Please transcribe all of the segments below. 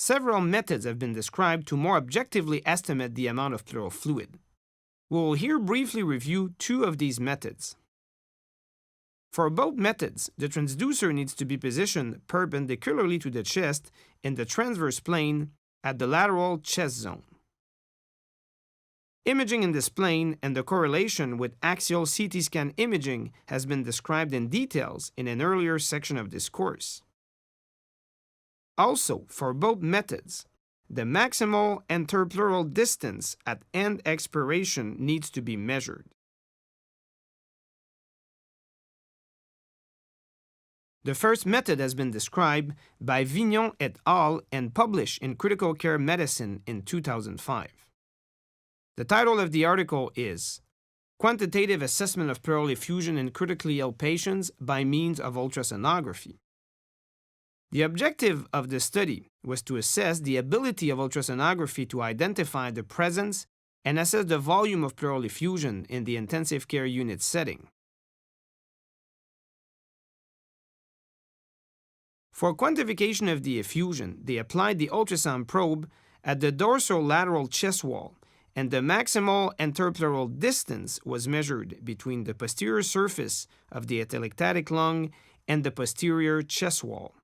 several methods have been described to more objectively estimate the amount of pleural fluid. We will here briefly review two of these methods. For both methods, the transducer needs to be positioned perpendicularly to the chest in the transverse plane at the lateral chest zone. Imaging in this plane and the correlation with axial CT scan imaging has been described in details in an earlier section of this course. Also, for both methods, the maximal interpleural distance at end expiration needs to be measured. The first method has been described by Vignon et al. And published in Critical Care Medicine in 2005. The title of the article is Quantitative Assessment of Pleural Effusion in Critically Ill Patients by Means of Ultrasonography. The objective of the study was to assess the ability of ultrasonography to identify the presence and assess the volume of pleural effusion in the intensive care unit setting. For quantification of the effusion, they applied the ultrasound probe at the dorsolateral chest wall, and the maximal interpleural distance was measured between the posterior surface of the atelectatic lung and the posterior chest wall.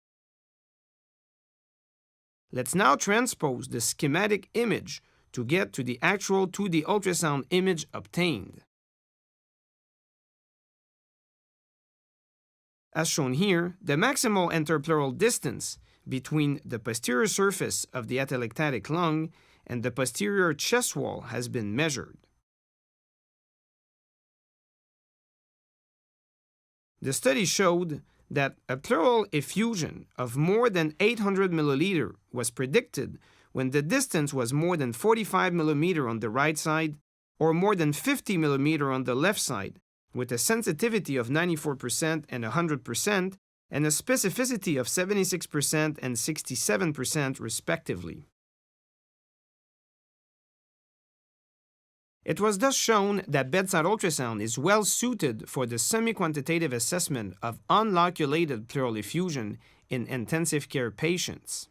Let's now transpose the schematic image to get to the actual 2D ultrasound image obtained. As shown here, the maximal interpleural distance between the posterior surface of the atelectatic lung and the posterior chest wall has been measured. The study showed that a pleural effusion of more than 800 milliliter was predicted when the distance was more than 45 millimeter on the right side or more than 50 millimeter on the left side, with a sensitivity of 94% and 100% and a specificity of 76% and 67% respectively. It was thus shown that bedside ultrasound is well suited for the semi-quantitative assessment of unloculated pleural effusion in intensive care patients.